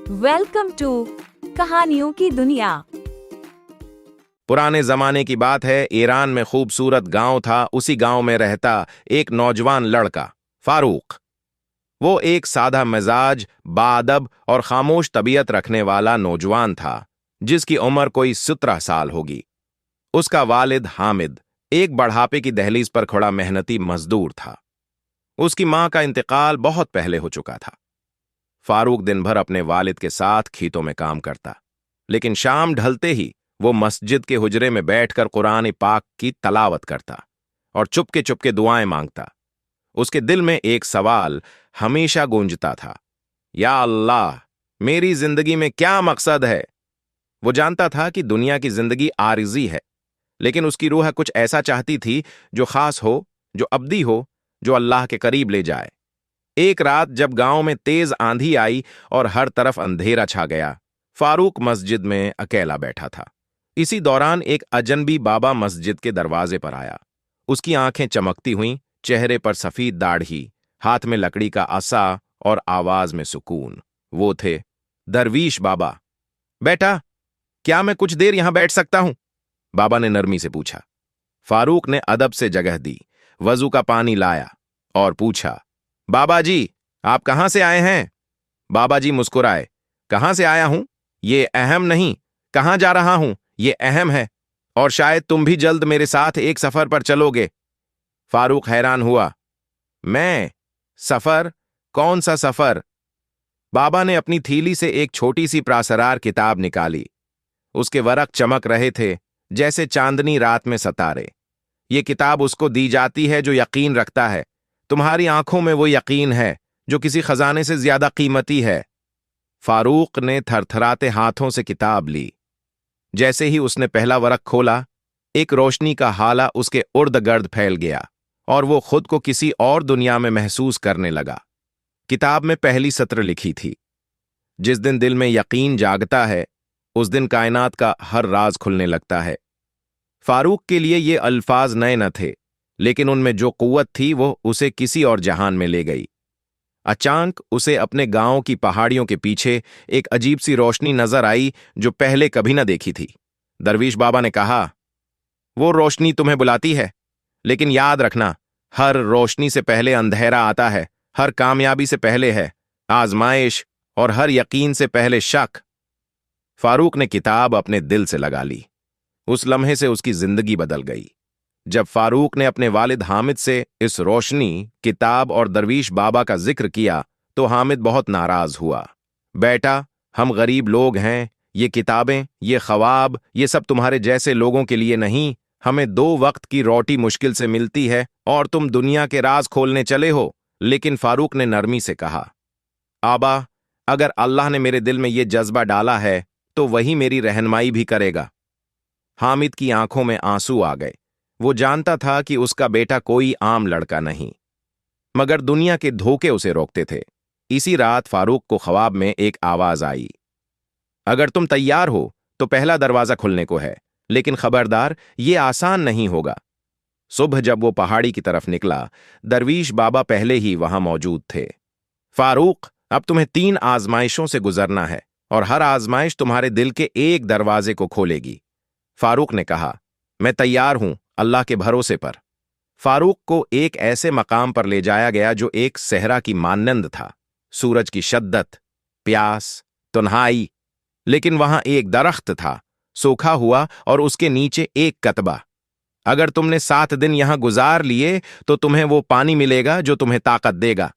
Welcome to कहानियों की दुनिया। पुराने जमाने की बात है। ईरान में खूबसूरत गांव था। उसी गांव में रहता एक नौजवान लड़का, फारूक। वो एक सादा मिजाज, बाअदब और खामोश तबीयत रखने वाला नौजवान था, जिसकी उम्र कोई 17 साल होगी। उसका वालिद हामिद एक बढ़ापे की दहलीज पर खड़ा मेहनती मजदूर था। उसकी मां का इंतकाल बहुत पहले हो चुका था। फारूक दिन भर अपने वालिद के साथ खेतों में काम करता, लेकिन शाम ढलते ही वो मस्जिद के हुजरे में बैठकर कुरान पाक की तलावत करता और चुपके चुपके दुआएं मांगता। उसके दिल में एक सवाल हमेशा गूंजता था, या अल्लाह, मेरी जिंदगी में क्या मकसद है? वो जानता था कि दुनिया की जिंदगी आरिजी है, लेकिन उसकी रूह कुछ ऐसा चाहती थी जो खास हो, जो अब्दी हो, जो अल्लाह के करीब ले जाए। एक रात जब गांव में तेज आंधी आई और हर तरफ अंधेरा छा गया, फारूक मस्जिद में अकेला बैठा था। इसी दौरान एक अजनबी बाबा मस्जिद के दरवाजे पर आया। उसकी आंखें चमकती हुईं, चेहरे पर सफेद दाढ़ी, हाथ में लकड़ी का असा और आवाज में सुकून। वो थे दरवीश बाबा। बेटा, क्या मैं कुछ देर यहां बैठ सकता हूं? बाबा ने नरमी से पूछा। फारूक ने अदब से जगह दी, वजू का पानी लाया और पूछा, बाबा जी, आप कहां से आए हैं? बाबा जी मुस्कुराए, कहां से आया हूं ये अहम नहीं, कहां जा रहा हूं ये अहम है, और शायद तुम भी जल्द मेरे साथ एक सफर पर चलोगे। फारूक हैरान हुआ, मैं? सफर? कौन सा सफर? बाबा ने अपनी थैली से एक छोटी सी प्रासरार किताब निकाली। उसके वरक चमक रहे थे जैसे चांदनी रात में सितारे। ये किताब उसको दी जाती है जो यकीन रखता है। तुम्हारी आंखों में वो यकीन है जो किसी खजाने से ज्यादा कीमती है। फारूक ने थरथराते हाथों से किताब ली। जैसे ही उसने पहला वरक खोला, एक रोशनी का हाला उसके उर्द गर्द फैल गया और वो खुद को किसी और दुनिया में महसूस करने लगा। किताब में पहली सत्र लिखी थी, जिस दिन दिल में यकीन जागता है, उस दिन कायनात का हर राज खुलने लगता है। फारूक के लिए ये अल्फाज नए न थे, लेकिन उनमें जो कुव्वत थी वो उसे किसी और जहान में ले गई। अचानक उसे अपने गांव की पहाड़ियों के पीछे एक अजीब सी रोशनी नजर आई जो पहले कभी न देखी थी। दरवीश बाबा ने कहा, वो रोशनी तुम्हें बुलाती है, लेकिन याद रखना, हर रोशनी से पहले अंधेरा आता है, हर कामयाबी से पहले है आजमाइश, और हर यकीन से पहले शक। फारूक ने किताब अपने दिल से लगा ली। उस लम्हे से उसकी जिंदगी बदल गई। जब फारूक ने अपने वालिद हामिद से इस रोशनी, किताब और दरवीश बाबा का जिक्र किया, तो हामिद बहुत नाराज हुआ। बेटा, हम गरीब लोग हैं, ये किताबें, ये ख्वाब, ये सब तुम्हारे जैसे लोगों के लिए नहीं। हमें 2 वक्त की रोटी मुश्किल से मिलती है और तुम दुनिया के राज खोलने चले हो। लेकिन फारूक ने नरमी से कहा, आबा, अगर अल्लाह ने मेरे दिल में ये जज्बा डाला है तो वही मेरी रहनुमाई भी करेगा। हामिद की आंखों में आंसू आ गए। वो जानता था कि उसका बेटा कोई आम लड़का नहीं, मगर दुनिया के धोखे उसे रोकते थे। इसी रात फारूक को ख्वाब में एक आवाज आई, अगर तुम तैयार हो तो पहला दरवाजा खुलने को है, लेकिन खबरदार, ये आसान नहीं होगा। सुबह जब वो पहाड़ी की तरफ निकला, दरवीश बाबा पहले ही वहां मौजूद थे। फारूक, अब तुम्हें 3 आजमाइशों से गुजरना है और हर आजमाइश तुम्हारे दिल के एक दरवाजे को खोलेगी। फारूक ने कहा, मैं तैयार हूं, अल्लाह के भरोसे पर। फारूक को एक ऐसे मकाम पर ले जाया गया जो एक सहरा की मानंद था। सूरज की शद्दत, प्यास, तन्हाई, लेकिन वहां एक दरख्त था, सूखा हुआ, और उसके नीचे एक कतबा। अगर तुमने 7 दिन यहां गुजार लिए तो तुम्हें वो पानी मिलेगा जो तुम्हें ताकत देगा।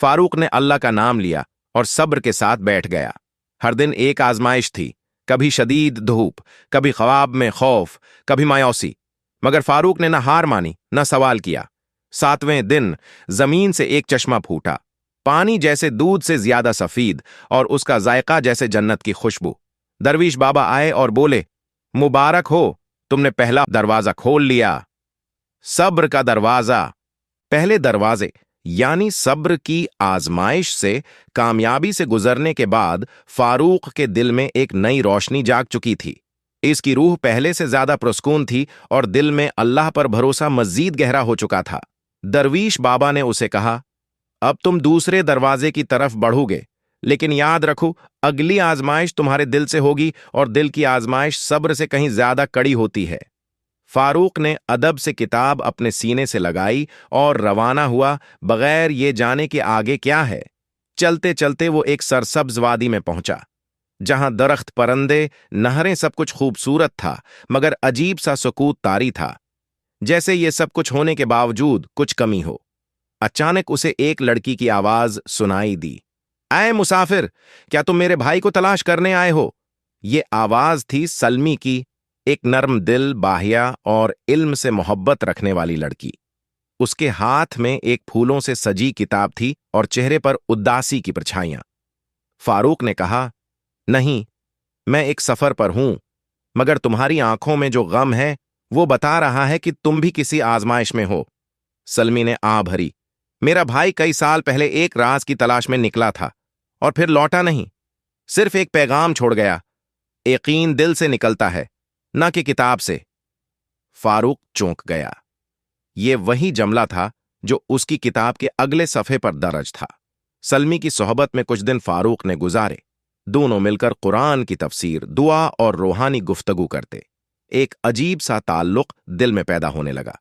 फारूक ने अल्लाह का नाम लिया और सब्र के साथ बैठ गया। हर दिन एक आजमाइश थी, कभी शदीद धूप, कभी ख्वाब में खौफ, कभी मायूसी, मगर फारूक ने न हार मानी, न सवाल किया। 7वें दिन जमीन से एक चश्मा फूटा, पानी जैसे दूध से ज्यादा सफीद और उसका जायका जैसे जन्नत की खुशबू। दरवीश बाबा आए और बोले, मुबारक हो, तुमने पहला दरवाजा खोल लिया, सब्र का दरवाजा। पहले दरवाजे यानी सब्र की आजमाइश से कामयाबी से गुजरने के बाद फारूक के दिल में एक नई रोशनी जाग चुकी थी। इसकी रूह पहले से ज्यादा पुरस्कून थी और दिल में अल्लाह पर भरोसा मजीद गहरा हो चुका था। दरवीश बाबा ने उसे कहा, अब तुम दूसरे दरवाजे की तरफ बढ़ोगे, لیکن یاد رکھو اگلی آزمائش تمہارے دل سے ہوگی اور دل کی آزمائش صبر سے کہیں زیادہ کڑی ہوتی ہے۔ فاروق نے ادب سے کتاب اپنے سینے سے لگائی اور روانہ ہوا بغیر یہ جانے کہ آگے کیا ہے۔ چلتے چلتے وہ ایک سرسبز وادی میں پہنچا جہاں درخت، پرندے، نہریں، سب کچھ خوبصورت تھا، مگر عجیب سا سکوت طاری تھا، جیسے یہ سب کچھ ہونے کے باوجود کچھ کمی ہو۔ اچانک اسے ایک لڑکی کی آواز سنائی دی، اے مسافر، کیا تم میرے بھائی کو تلاش کرنے آئے ہو؟ یہ آواز تھی سلمی کی، ایک نرم دل، باحیہ اور علم سے محبت رکھنے والی لڑکی۔ اس کے ہاتھ میں ایک پھولوں سے سجی کتاب تھی اور چہرے پر اداسی کی پرچھائیاں۔ فاروق نے کہا، نہیں، میں ایک سفر پر ہوں، مگر تمہاری آنکھوں میں جو غم ہے وہ بتا رہا ہے کہ تم بھی کسی آزمائش میں ہو۔ سلمی نے آہ بھری، میرا بھائی کئی سال پہلے ایک راز کی تلاش میں نکلا تھا اور پھر لوٹا نہیں، صرف ایک پیغام چھوڑ گیا۔ یقین دل سے نکلتا ہے، نہ کہ کتاب سے۔ فاروق چونک گیا۔ یہ وہی جملہ تھا جو اس کی کتاب کے اگلے صفحے پر درج تھا۔ سلمی کی صحبت میں کچھ دن فاروق نے گزارے، دونوں مل کر قرآن کی تفسیر، دعا اور روحانی گفتگو کرتے۔ ایک عجیب سا تعلق دل میں پیدا ہونے لگا،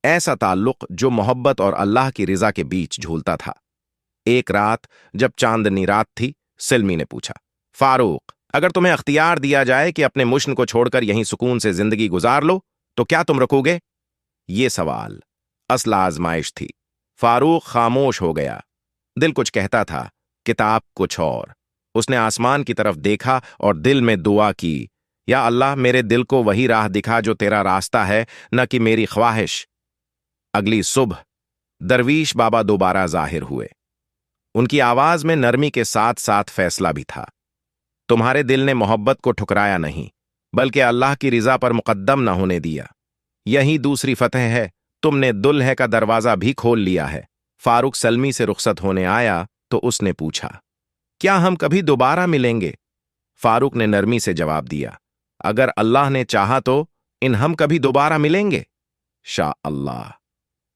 ایسا تعلق جو محبت اور اللہ کی رضا کے بیچ جھولتا تھا۔ ایک رات جب چاندنی رات تھی، سلمی نے پوچھا، فاروق، اگر تمہیں اختیار دیا جائے کہ اپنے مشن کو چھوڑ کر یہیں سکون سے زندگی گزار لو تو کیا تم رکو گے؟ یہ سوال اصل آزمائش تھی۔ فاروق خاموش ہو گیا۔ دل کچھ کہتا تھا، کتاب کچھ اور۔ اس نے آسمان کی طرف دیکھا اور دل میں دعا کی، یا اللہ، میرے دل کو وہی راہ دکھا جو تیرا راستہ ہے، نہ کہ میری خواہش۔ اگلی صبح درویش بابا دوبارہ ظاہر ہوئے۔ ان کی آواز میں نرمی کے ساتھ ساتھ فیصلہ بھی تھا۔ تمہارے دل نے محبت کو ٹھکرایا نہیں، بلکہ اللہ کی رضا پر مقدم نہ ہونے دیا۔ یہی دوسری فتح ہے، تم نے دلہے کا دروازہ بھی کھول لیا ہے۔ فاروق سلمی سے رخصت ہونے آیا تو اس نے پوچھا، کیا ہم کبھی دوبارہ ملیں گے؟ فاروق نے نرمی سے جواب دیا، اگر اللہ نے چاہا تو ہم کبھی دوبارہ ملیں گے، شاء اللہ۔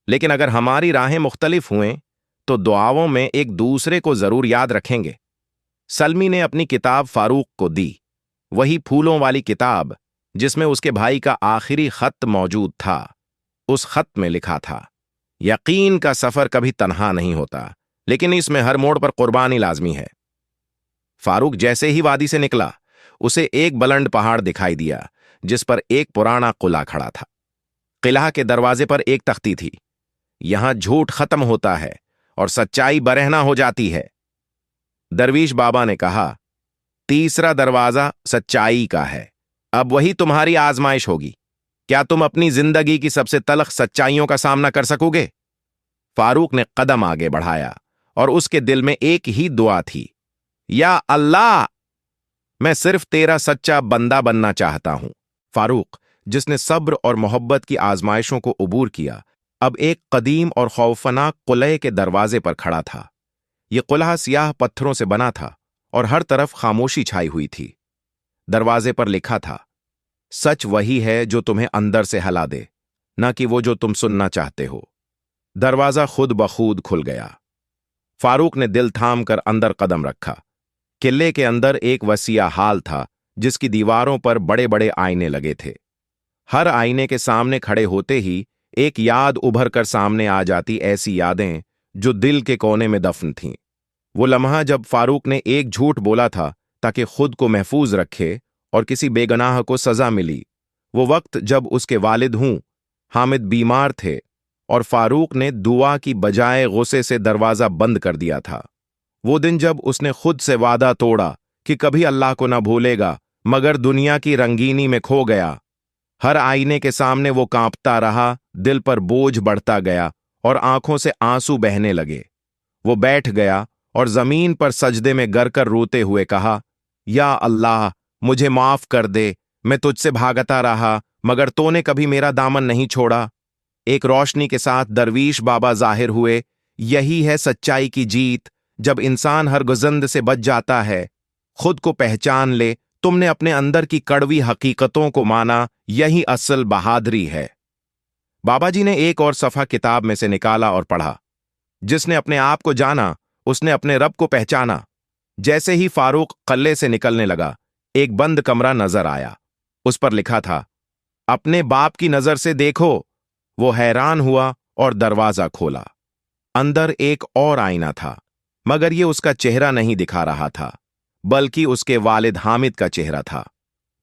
لیکن اگر ہماری راہیں مختلف ہوئیں تو دعاؤں میں ایک دوسرے کو ضرور یاد رکھیں گے۔ سلمی نے اپنی کتاب فاروق کو دی، وہی پھولوں والی کتاب جس میں اس کے بھائی کا آخری خط موجود تھا۔ اس خط میں لکھا تھا، یقین کا سفر کبھی تنہا نہیں ہوتا، لیکن اس میں ہر موڑ پر قربانی لازمی ہے۔ فاروق جیسے ہی وادی سے نکلا، اسے ایک بلند پہاڑ دکھائی دیا جس پر ایک پرانا قلعہ کھڑا تھا۔ قلعہ کے دروازے پر ایک تختی تھی، یہاں جھوٹ ختم ہوتا ہے اور سچائی برہنہ ہو جاتی ہے۔ درویش بابا نے کہا، تیسرا دروازہ سچائی کا ہے، اب وہی تمہاری آزمائش ہوگی۔ کیا تم اپنی زندگی کی سب سے تلخ سچائیوں کا سامنا کر سکو گے؟ فاروق نے قدم آگے بڑھایا اور اس کے دل میں ایک ہی دعا تھی، یا اللہ، میں صرف تیرا سچا بندہ بننا چاہتا ہوں۔ فاروق، جس نے صبر اور محبت کی آزمائشوں کو عبور کیا، اب ایک قدیم اور خوفناک قلعے کے دروازے پر کھڑا تھا۔ یہ قلعہ سیاہ پتھروں سے بنا تھا اور ہر طرف خاموشی چھائی ہوئی تھی۔ دروازے پر لکھا تھا، سچ وہی ہے جو تمہیں اندر سے ہلا دے، نہ کہ وہ جو تم سننا چاہتے ہو۔ دروازہ خود بخود کھل گیا۔ فاروق نے دل تھام کر اندر قدم رکھا۔ قلعے کے اندر ایک وسیع ہال تھا جس کی دیواروں پر بڑے بڑے آئینے لگے تھے۔ ہر آئینے کے سامنے کھڑے ہوتے ہی ایک یاد ابھر کر سامنے آ جاتی، ایسی یادیں جو دل کے کونے میں دفن تھیں۔ وہ لمحہ جب فاروق نے ایک جھوٹ بولا تھا تاکہ خود کو محفوظ رکھے اور کسی بے گناہ کو سزا ملی۔ وہ وقت جب اس کے والد حامد بیمار تھے اور فاروق نے دعا کی بجائے غصے سے دروازہ بند کر دیا تھا۔ وہ دن جب اس نے خود سے وعدہ توڑا کہ کبھی اللہ کو نہ بھولے گا، مگر دنیا کی رنگینی میں کھو گیا۔ ہر آئینے کے سامنے وہ کانپتا رہا، دل پر بوجھ بڑھتا گیا اور آنکھوں سے آنسو بہنے لگے۔ وہ بیٹھ گیا اور زمین پر سجدے میں گر کر روتے ہوئے کہا، یا اللہ، مجھے معاف کر دے، میں تجھ سے بھاگتا رہا مگر تو نے کبھی میرا دامن نہیں چھوڑا۔ ایک روشنی کے ساتھ درویش بابا ظاہر ہوئے۔ یہی ہے سچائی کی جیت، جب انسان ہر گزند سے بچ جاتا ہے، خود کو پہچان لے، تم نے اپنے اندر کی کڑوی حقیقتوں کو مانا، یہی اصل بہادری ہے۔ بابا جی نے ایک اور صفحہ کتاب میں سے نکالا اور پڑھا، جس نے اپنے آپ کو جانا، اس نے اپنے رب کو پہچانا۔ जैसे ही फारूक कल्ले से निकलने लगा, एक बंद कमरा नजर आया। उस पर लिखा था, अपने बाप की नजर से देखो। वो हैरान हुआ और दरवाजा खोला। अंदर एक और आईना था, मगर ये उसका चेहरा नहीं दिखा रहा था, बल्कि उसके वालिद हामिद का चेहरा था।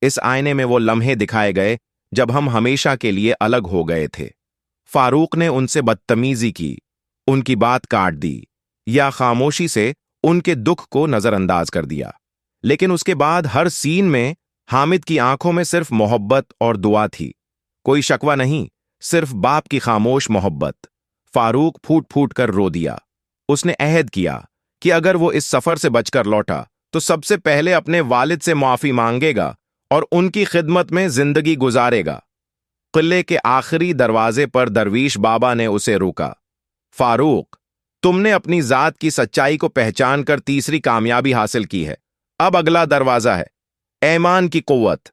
इस आईने में वो लम्हे दिखाए गए जब हम हमेशा के लिए अलग हो गए थे। फारूक ने उनसे बदतमीजी की, उनकी बात काट दी या खामोशी से उनके दुख को नजरअंदाज कर दिया। लेकिन उसके बाद हर सीन में हामिद की आंखों में सिर्फ मोहब्बत और दुआ थी, कोई शकवा नहीं, सिर्फ बाप की खामोश मोहब्बत। फारूक फूट फूट कर रो दिया। उसने अहद किया कि अगर वो इस सफर से बचकर लौटा तो सबसे पहले अपने वालिद से माफी मांगेगा और उनकी खिदमत में जिंदगी गुजारेगा। किले के आखिरी दरवाजे पर दरवीश बाबा ने उसे रोका। फारूक, तुमने अपनी जात की सच्चाई को पहचान कर तीसरी कामयाबी हासिल की है। अब अगला दरवाजा है ईमान की कुव्वत,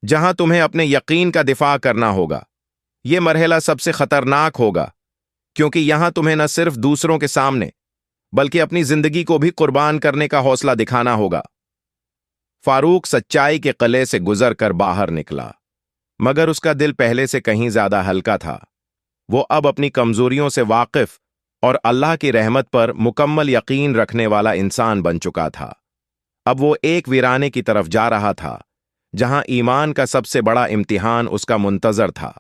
जहां तुम्हें अपने यकीन का दिफा करना होगा। यह मरहला सबसे खतरनाक होगा, क्योंकि यहां तुम्हें न सिर्फ दूसरों के सामने बल्कि अपनी जिंदगी को भी कुर्बान करने का हौसला दिखाना होगा। फारूक सच्चाई के किले से गुजर कर बाहर निकला, मगर उसका दिल पहले से कहीं ज्यादा हल्का था। वो अब अपनी कमजोरियों से वाकिफ और अल्लाह की रहमत पर मुकम्मल यकीन रखने वाला इंसान बन चुका था। अब वो एक वीराने की तरफ जा रहा था, जहां ईमान का सबसे बड़ा इम्तिहान उसका मुंतजर था।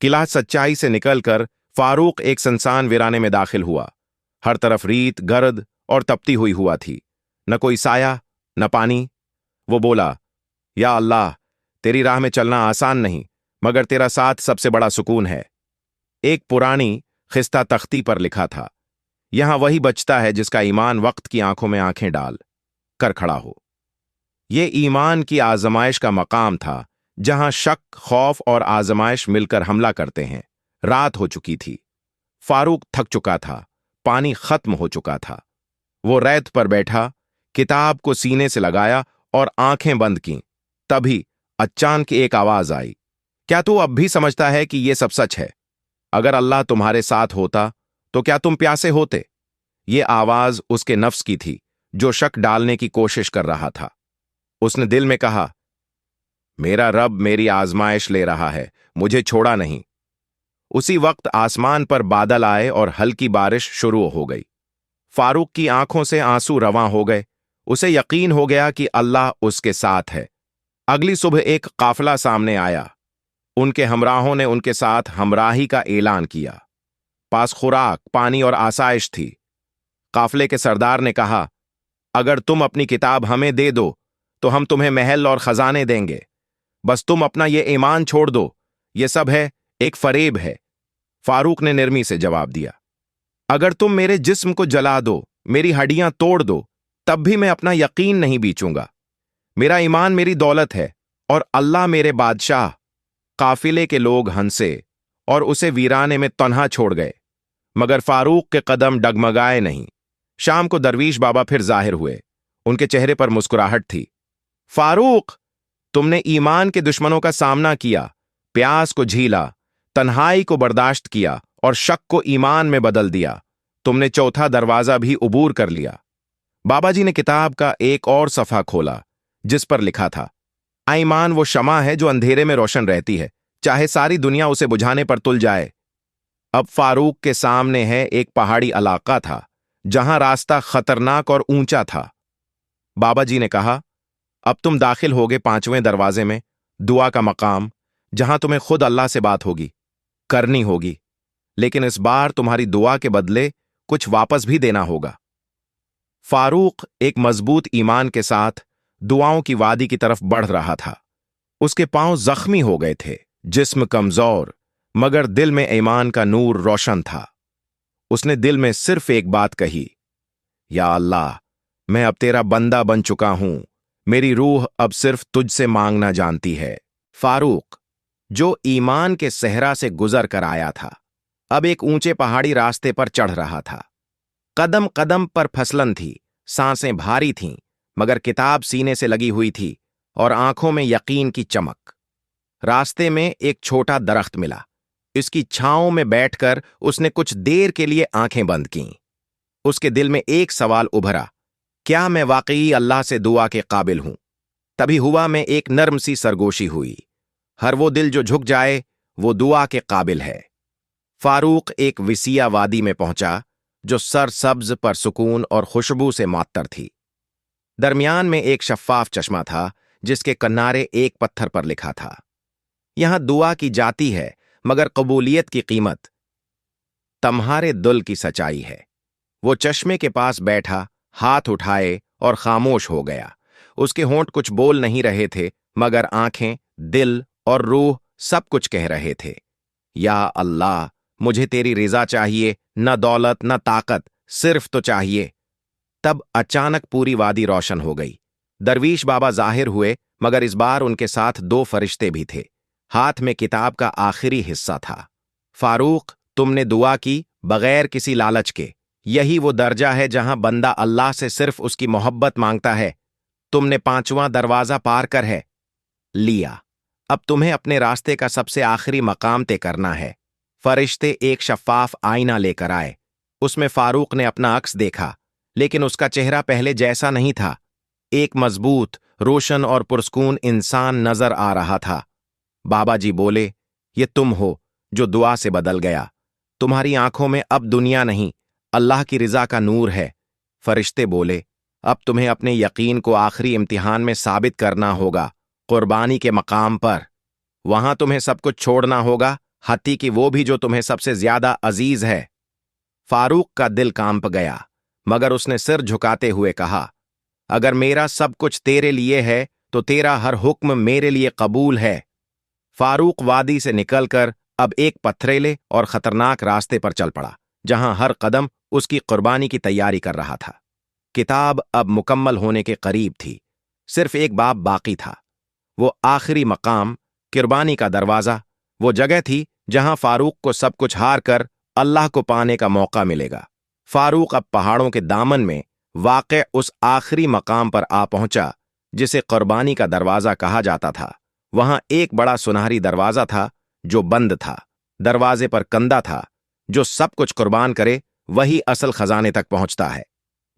किला सच्चाई से निकलकर फारूक एक सुनसान वीराने में दाखिल हुआ। हर तरफ रीत, गर्द और तपती हुई हुआ थी, न कोई साया, न पानी। वो बोला, या अल्लाह, तेरी राह में चलना आसान नहीं, मगर तेरा साथ सबसे बड़ा सुकून है। एक पुरानी खिस्ता तख्ती पर लिखा था, यहां वही बचता है जिसका ईमान वक्त की आंखों में आंखें डाल कर खड़ा हो। ये ईमान की आजमाइश का मकाम था, जहां शक, खौफ और आजमाइश मिलकर हमला करते हैं। रात हो चुकी थी। फारूक थक चुका था, पानी खत्म हो चुका था। वो रेत पर बैठा, किताब को सीने से लगाया और आंखें बंद कीं। तभी अचानक एक आवाज आई, क्या तू अब भी समझता है कि यह सब सच है? अगर अल्लाह तुम्हारे साथ होता तो क्या तुम प्यासे होते? ये आवाज उसके नफ्स की थी, जो शक डालने की कोशिश कर रहा था। उसने दिल में कहा, मेरा रब मेरी आजमाइश ले रहा है, मुझे छोड़ा नहीं। उसी वक्त आसमान पर बादल आए और हल्की बारिश शुरू हो गई। फारूक की आंखों से आंसू रवां हो गए। उसे यकीन हो गया कि अल्लाह उसके साथ है। अगली सुबह एक काफिला सामने आया। उनके हमराहों ने उनके साथ हमराही का ऐलान किया। पास खुराक, पानी और आसाइश थी। काफिले के सरदार ने कहा, अगर तुम अपनी किताब हमें दे दो तो हम तुम्हें महल और खजाने देंगे। बस तुम अपना ये ईमान छोड़ दो, ये सब है एक फरेब है। फारूक ने नरमी से जवाब दिया, अगर तुम मेरे जिस्म को जला दो, मेरी हड्डियां तोड़ दो, तब भी मैं अपना यकीन नहीं बीचूंगा। मेरा ईमान मेरी दौलत है और अल्लाह मेरे बादशाह। काफिले के लोग हंसे और उसे वीराने में तन्हा छोड़ गए, मगर फारूक के कदम डगमगाए नहीं। शाम को दरवीश बाबा फिर जाहिर हुए। उनके चेहरे पर मुस्कुराहट थी। फारूक, तुमने ईमान के दुश्मनों का सामना किया, प्यास को झीला, तन्हाई को बर्दाश्त किया और शक को ईमान में बदल दिया। तुमने चौथा दरवाजा भी उबूर कर लिया। बाबा जी ने किताब का एक और सफा खोला, जिस पर लिखा था, ईमान वो शमा है जो अंधेरे में रोशन रहती है, चाहे सारी दुनिया उसे बुझाने पर तुल जाए। अब फारूक के सामने है एक पहाड़ी इलाका था, जहां रास्ता खतरनाक और ऊंचा था। बाबा जी ने कहा, अब तुम दाखिल होगे 5वें दरवाजे में, दुआ का मकाम, जहां तुम्हें खुद अल्लाह से बात होगी, करनी होगी। लेकिन इस बार तुम्हारी दुआ के बदले कुछ वापस भी देना होगा। फारूक एक मजबूत ईमान के साथ दुआओं की वादी की तरफ बढ़ रहा था। उसके पांव जख्मी हो गए थे, जिस्म कमजोर, मगर दिल में ईमान का नूर रोशन था। उसने दिल में सिर्फ एक बात कही, या अल्लाह, मैं अब तेरा बंदा बन चुका हूं, मेरी रूह अब सिर्फ तुझसे मांगना जानती है। फारूक, जो ईमान के सहरा से गुजर कर आया था, अब एक ऊंचे पहाड़ी रास्ते पर चढ़ रहा था। कदम कदम पर फसलन थी, सांसें भारी थीं, मगर किताब सीने से लगी हुई थी और आंखों में यकीन की चमक। रास्ते में एक छोटा दरख्त मिला। इसकी छांव में बैठकर उसने कुछ देर के लिए आंखें बंद कीं। उसके दिल में एक सवाल उभरा, क्या मैं वाकई अल्लाह से दुआ के काबिल हूं? तभी हुआ में एक नर्म सी सरगोशी हुई। हर वो दिल जो झुक जाए वो दुआ के काबिल है। फारूक एक विसिया वादी में पहुंचा जो सरसब्ज पर सुकून और खुशबू से मातर थी। दरमियान में एक शफ्फाफ चश्मा था जिसके किनारे एक पत्थर पर लिखा था, यहां दुआ की जाती है मगर कबूलियत की कीमत तुम्हारे दिल की सच्चाई है। वो चश्मे के पास बैठा, हाथ उठाए और खामोश हो गया। उसके होंठ कुछ बोल नहीं रहे थे मगर आंखें, दिल और रूह सब कुछ कह रहे थे। या अल्लाह, मुझे तेरी रिजा चाहिए, न दौलत न ताकत, सिर्फ तो चाहिए। तब अचानक पूरी वादी रोशन हो गई। दरवीश बाबा जाहिर हुए मगर इस बार उनके साथ 2 फरिश्ते भी थे। हाथ में किताब का आखिरी हिस्सा था। फारूक, तुमने दुआ की बगैर किसी लालच के। यही वो दर्जा है जहां बंदा अल्लाह से सिर्फ उसकी मोहब्बत मांगता है। तुमने 5वां दरवाजा पार कर है लिया। अब तुम्हें अपने रास्ते का सबसे आखिरी मकाम तय करना है। फरिश्ते एक शफ्फाफ आईना लेकर आए। उसमें फारूक ने अपना अक्स देखा, लेकिन उसका चेहरा पहले जैसा नहीं था। एक मजबूत, रोशन और पुरस्कून इंसान नजर आ रहा था। बाबा जी बोले, ये तुम हो जो दुआ से बदल गया। तुम्हारी आंखों में अब दुनिया नहीं, अल्लाह की रिजा का नूर है। फरिश्ते बोले, अब तुम्हें अपने यकीन को आखिरी इम्तिहान में साबित करना होगा, कुर्बानी के मकाम पर। वहां तुम्हें सब कुछ छोड़ना होगा, हत्ती कि वो भी जो तुम्हें सबसे ज्यादा अजीज है। फारूक का दिल कांप गया मगर उसने सिर झुकाते हुए कहा, अगर मेरा सब कुछ तेरे लिए है तो तेरा हर हुक्म मेरे लिए कबूल है। फारूक वादी से निकलकर अब एक पथरेले और खतरनाक रास्ते पर चल पड़ा जहां हर कदम उसकी कुर्बानी की तैयारी कर रहा था। किताब अब मुकम्मल होने के करीब थी। सिर्फ एक बाब बाकी था। वो आखिरी मकाम, कुर्बानी का दरवाजा, वो जगह थी जहां फारूक को सब कुछ हार कर अल्लाह को पाने का मौका मिलेगा। फारूक अब पहाड़ों के दामन में वाक़े उस आखिरी मकाम पर आ पहुंचा जिसे कुर्बानी का दरवाजा कहा जाता था। वहां एक बड़ा सुनहरी दरवाजा था जो बंद था। दरवाजे पर कंधा था, जो सब कुछ कुर्बान करे वही असल खजाने तक पहुंचता है।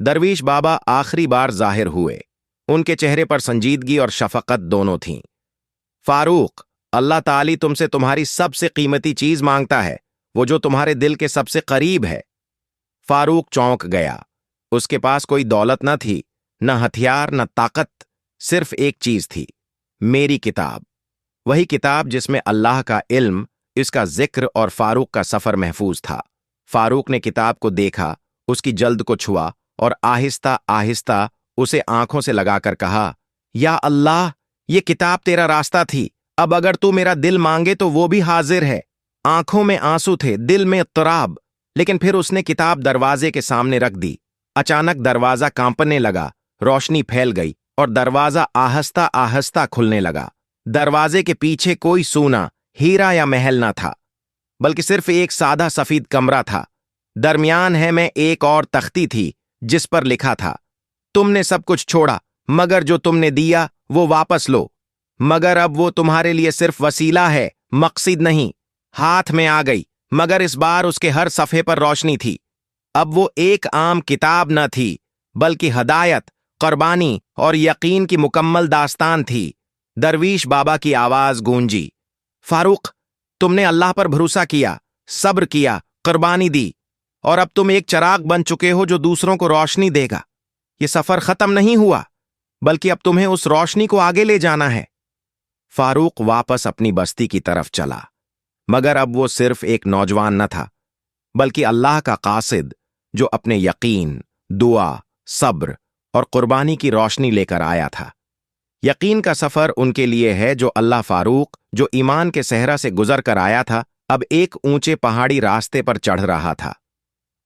दरवीश बाबा आखिरी बार जाहिर हुए। उनके चेहरे पर संजीदगी और शफकत दोनों थीं। फारूक, अल्लाह ताली तुमसे तुम्हारी सबसे कीमती चीज मांगता है, वो जो तुम्हारे दिल के सबसे करीब है। फारूक चौंक गया। उसके पास कोई दौलत न थी, न हथियार, न ताकत, सिर्फ एक चीज थी, मेरी किताब। वही किताब जिसमें अल्लाह का इल्म, इसका जिक्र और फारूक का सफर महफूज था। फारूक ने किताब को देखा, उसकी जल्द को छुआ और आहिस्ता आहिस्ता उसे आंखों से लगाकर कहा, या अल्लाह, ये किताब तेरा रास्ता थी। अब अगर तू मेरा दिल मांगे तो वो भी हाजिर है। आंखों में आंसू थे, दिल में इत्तराब। लेकिन फिर उसने किताब दरवाजे के सामने रख दी। अचानक दरवाजा कांपने लगा, रोशनी फैल गई और दरवाजा आहिस्ता आहिस्ता खुलने लगा। दरवाजे के पीछे कोई सूना हीरा या महल न था, बल्कि सिर्फ एक सादा सफेद कमरा था। दरमियान है में एक और तख्ती थी जिस पर लिखा था, तुमने सब कुछ छोड़ा मगर जो तुमने दिया वो वापस लो। मगर अब वो तुम्हारे लिए सिर्फ वसीला है, मकसद नहीं। हाथ में आ गई, मगर इस बार उसके हर सफ़े पर रोशनी थी। अब वो एक आम किताब न थी, बल्कि हदायत, कुर्बानी और यकीन की मुकम्मल दास्तान थी। दरवीश बाबा की आवाज गूंजी, फारूक, तुमने अल्लाह पर भरोसा किया, सब्र किया, कुर्बानी दी, और अब तुम एक चिराग बन चुके हो जो दूसरों को रोशनी देगा। ये सफर खत्म नहीं हुआ, बल्कि अब तुम्हें उस रोशनी को आगे ले जाना है। फारूक वापस अपनी बस्ती की तरफ चला, मगर अब वो सिर्फ एक नौजवान न था, बल्कि अल्लाह का कासिद जो अपने यकीन, दुआ, सब्र और कुर्बानी की रोशनी लेकर आया था। यकीन का सफर उनके लिए है जो अल्लाह फारूक, जो ईमान के सहरा से गुजर कर आया था, अब एक ऊंचे पहाड़ी रास्ते पर चढ़ रहा था।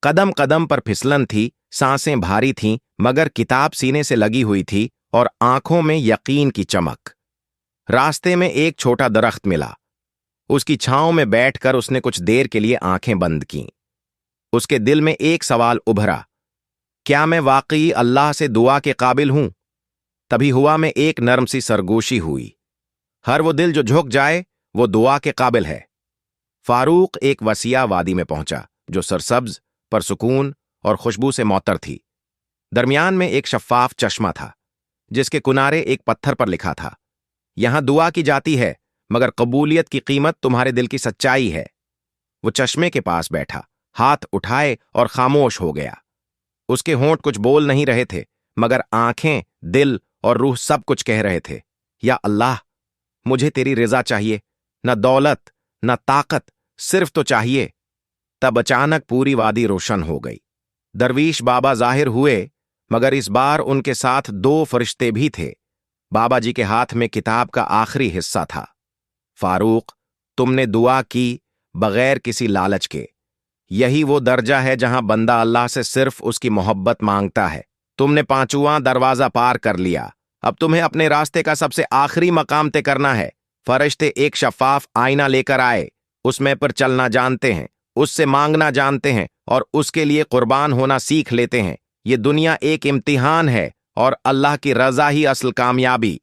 कदम कदम पर फिसलन थी, सांसें भारी थीं, मगर किताब सीने से लगी हुई थी और आंखों में यकीन की चमक। रास्ते में एक छोटा दरख्त मिला। उसकी छांव में बैठकर उसने कुछ देर के लिए आंखें बंद कीं। उसके दिल में एक सवाल उभरा, क्या मैं वाकई अल्लाह से दुआ के काबिल हूं? तभी हुआ में एक नरम सी सरगोशी हुई। हर वो दिल जो झुक जाए वो दुआ के काबिल है। फारूक एक वसिया वादी में पहुंचा जो सरसब्ज, परसुकून और खुशबू से मौतर थी। दरमियान में एक शफ्फाफ चश्मा था जिसके किनारे एक पत्थर पर लिखा था, यहां दुआ की जाती है मगर कबूलियत की कीमत तुम्हारे दिल की सच्चाई है। वो चश्मे के पास बैठा, हाथ उठाए और खामोश हो गया। उसके होंठ कुछ बोल नहीं रहे थे मगर आंखें, दिल और रूह सब कुछ कह रहे थे, या अल्लाह, मुझे तेरी रिजा चाहिए, न दौलत न ताकत, सिर्फ तो चाहिए। तब अचानक पूरी वादी रोशन हो गई। दरवीश बाबा जाहिर हुए मगर इस बार उनके साथ 2 फरिश्ते भी थे। बाबा जी के हाथ में किताब का आखिरी हिस्सा था। फारूक, तुमने दुआ की बगैर किसी लालच के। यही वो दर्जा है जहां बंदा अल्लाह से सिर्फ उसकी मोहब्बत मांगता है। तुमने 5वां दरवाजा पार कर लिया। अब तुम्हें अपने रास्ते का सबसे आखिरी मकाम तय करना है। फरिश्ते एक शफाफ आईना लेकर आए। उसमें पर चलना जानते हैं, उससे मांगना जानते हैं और उसके लिए कुर्बान होना सीख लेते हैं। ये दुनिया एक इम्तिहान है और अल्लाह की रजा ही असल कामयाबी।